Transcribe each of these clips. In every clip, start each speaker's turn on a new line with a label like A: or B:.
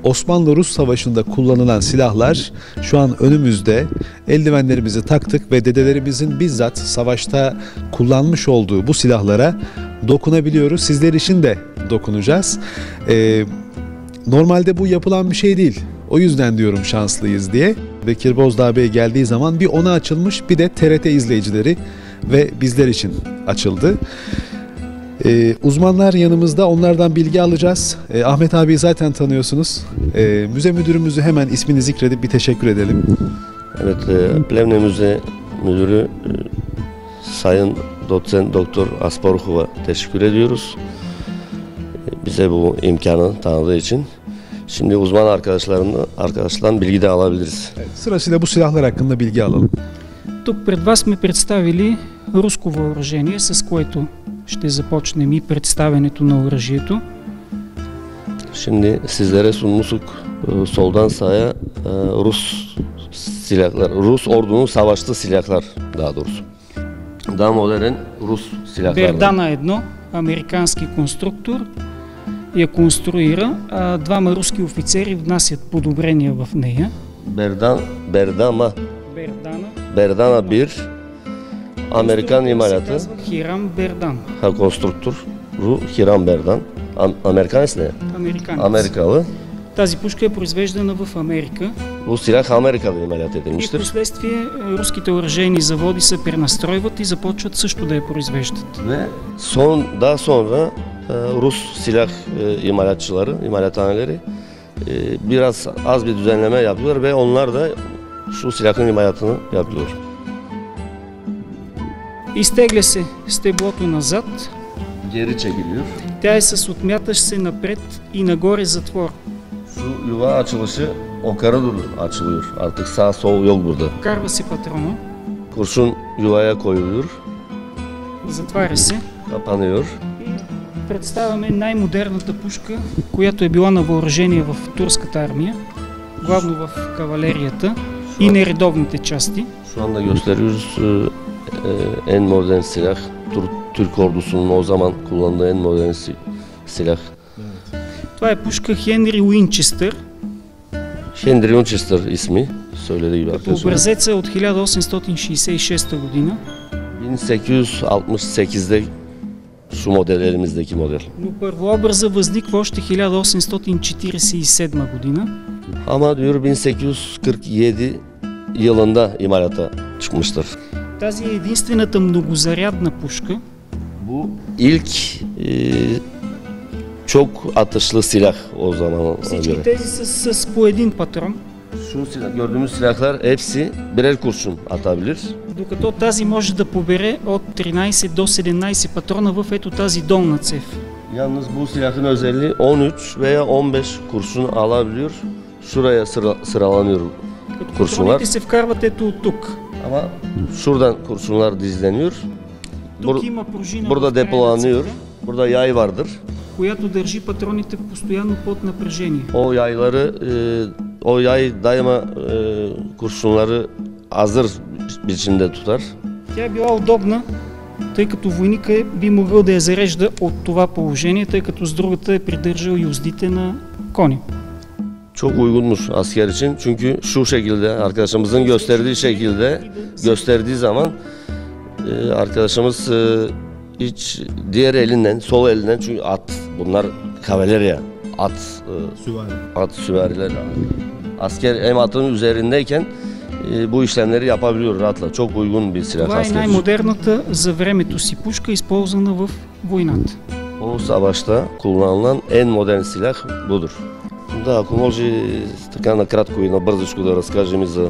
A: Osmanlı-Rus Savaşı'nda kullanılan silahlar şu an önümüzde. Eldivenlerimizi taktık ve dedelerimizin bizzat savaşta kullanmış olduğu bu silahlara dokunabiliyoruz. Sizler için de dokunacağız. Normalde bu yapılan bir şey değil. O yüzden diyorum şanslıyız diye. Bekir Bozdağ Bey geldiği zaman bir ona açılmış, bir de TRT izleyicileri ve bizler için açıldı. Uzmanlar yanımızda, onlardan bilgi alacağız. Ahmet abiyi zaten tanıyorsunuz. Müze müdürümüzü hemen ismini zikredip bir teşekkür edelim.
B: Evet, Plevne Müze Müdürü Sayın Doçent Doktor Asparuhov'a teşekkür ediyoruz. Bize bu imkanı tanıdığı için. Şimdi uzman arkadaşlardan bilgi de alabiliriz.
A: Evet, sırasıyla bu silahlar hakkında bilgi alalım.
C: Тук пред вас сме представили руско въоръжение, с което ще започнем и представянето на оръжието.
B: Şimdi sizlere sunmuşuk soldan sağa Rus silahlar, Rus ordunun savaştığı silahlar daha doğrusu. Daha modern Rus silahlar.
C: Бердана 1, американски конструктор, я конструира, а двама руски офицери внасят подобрения в нея. Berdana 1, Amerikan imalatı.
B: Hiram Berdan. Konstruktör Hiram Berdan. Amerikanist ne? Amerikalı.
C: Тази пушка е произвеждана в Америка.
B: Bu silah Amerika'da imalat edilmiştir.
C: И впоследствие руските оръжейни заводи се пренастройват и започват също да я произвеждат.
B: Ve daha sonra Rus silah imalathaneleri biraz az bir düzenleme yapıyorlar ve onlar da şu silahın imalatını yapıyor.
C: Изтегля се стеблото назад.
B: Geri çekiliyor.
C: Тя е с отмятащ се напред и нагоре затвор.
B: Şu yuva açılışı yukarı doğru açılıyor. Artık sağ sol yok burada.
C: Вкарва се патрона.
B: Kurşun yuvaya koyuluyor.
C: Затваря се.
B: Kapanıyor.
C: Представяме най-модерната пушка, която е била на въоръжение в турската армия, главно в кавалерията и нередовните части.
B: Şu anda gösteriyoruz en modern silah. Türk ordusunun o zaman kullandığı en modern silah.
C: Това е пушка Хенри Уинчестър.
B: Henry Winchester ismi söylediği gibi arkadaşlar.
C: Образеца е от 1866 година.
B: 1868'de şu model, elimizdeki model.
C: Но първообраза възниква още 1847 година.
B: Ama diyor 1847 yılında imalata çıkmıştır.
C: Тази е единствената многозарядна пушка.
B: Bu ilk çok atışlı silah o zamana
C: Всички
B: göre.
C: тези са с по един патрон.
B: Şu silah, gördüğümüz silahlar hepsi birer kurşun atabilir.
C: Докато тази може да побере от 13 до 17 патрона в ето тази долна цев.
B: Yalnız bu silahın özelliği 13 veya 15 kurşun alabiliyor. Şuraya sıralanıyor kurşunlar.
C: Патроните се вкарват ето от тук.
B: Ama şuradan kurşunlar dizleniyor.
C: Тук има пружина.
B: Burada depolanıyor. Burada yay vardır.
C: Която държи патроните постоянно под напрежение.
B: O yay daima kurşunları hazır biçimde tutar.
C: Тя е била удобна, тъй като войника би могъл да я зарежда от това положение, тъй като с другата е придържал юздите на кони.
B: Çok uygunmuş asker için çünkü şu şekilde arkadaşımızın gösterdiği zaman arkadaşımız hiç diğer elinden, sol elinden, çünkü bunlar kavalerya, at süvariler. Asker hem atın üzerindeyken bu işlemleri yapabiliyor rahatla. Çok uygun bir silah.
C: Това е най-модерната за времето си пушка, използвана в войната.
B: O savaşta kullanılan en modern silah budur. Да, ако може така накратко и набързичко да разкажем и за...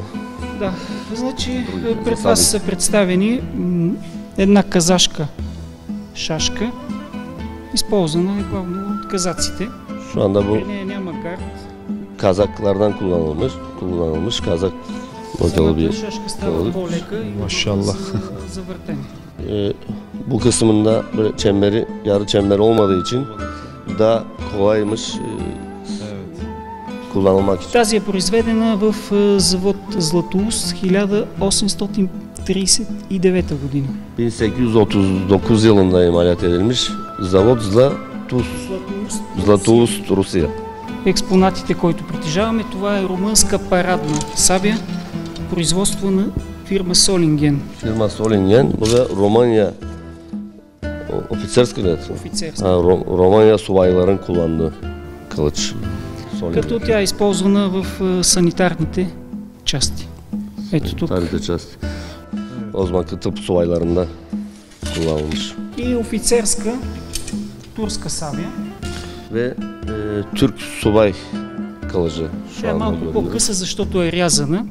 C: Да, значи пред вас са представени една казашка шашка, използвана главно от казаците.
B: Şu anda bu
C: няма гард.
B: Kazaklardan kullanılmış Kazak modeli bir
C: шашка става по-лека и
A: Maşallah.
C: завъртени.
B: Bu kısmında böyle çemberi, yarı çember olmadığı için daha kolaymış kullanılmak için.
C: Тази е произведена в завод Златоуст 1839 година.
B: 1839 yılında imalat edilmiş zavod Zlatoust, Rusya.
C: експонатите, които притежаваме. Това е румънска парадна сабя, производство на фирма Солинген.
B: Фирма Солинген. Bu da Romanya oficerska ли?
C: Офицерска.
B: Romanya subayların kullandığı kılıç. Solingen.
C: Като тя е използвана в санитарните части. Ето тук.
B: Sanitарните части. O zamanki tıp subaylarında kullanılmış.
C: И офицерска турска сабя.
B: Ve Türk subay kılıcı şu
C: Тя е
B: anda
C: малко
B: görüyoruz.
C: по-къса, защото е рязана.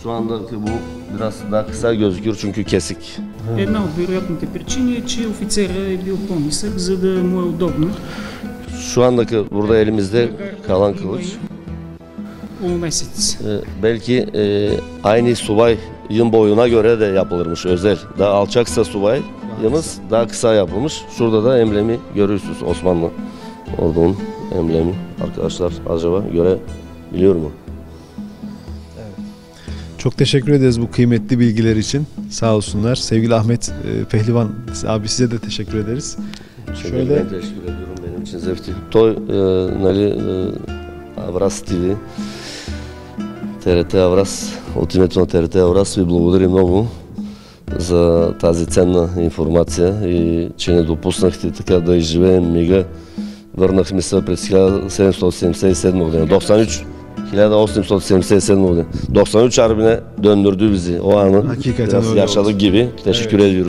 B: Şu andaki bu biraz daha kısa gözüküyor çünkü kesik.
C: Една от вероятните причини е, че офицера е бил по-нисък, за да му е удобно.
B: Şu andaki burada elimizde kalan kılıç
C: Полумесец.
B: belki aynı subayın boyuna göre de yapılırmış özel. Daha alçaksa subayımız daha kısa yapılmış. Şurada da emblemi görüyorsunuz, Osmanlı ordunun emblemi. Arkadaşlar acaba görebiliyor mu?
A: Çok teşekkür ederiz bu kıymetli bilgiler için. Sağ olsunlar. Sevgili Ahmet Pehlivan abi, size de teşekkür ederiz. Şöyle
B: Ben teşekkür ediyorum, benim için zevkti. Той, нали, Аврас ТВ, ТРТ Аврас, от името на ТРТ Аврас ви благодаря много за тази ценна информация и че не допуснахте така да изживеем мига. Върнахме се през 1777 година. 1877 година. 93 Harbi'ne döndürdü bizi. O anı
A: Hakikaten
B: biraz
A: öyle
B: yaşadık
A: oldu.
B: gibi. Teşekkür ediyoruz.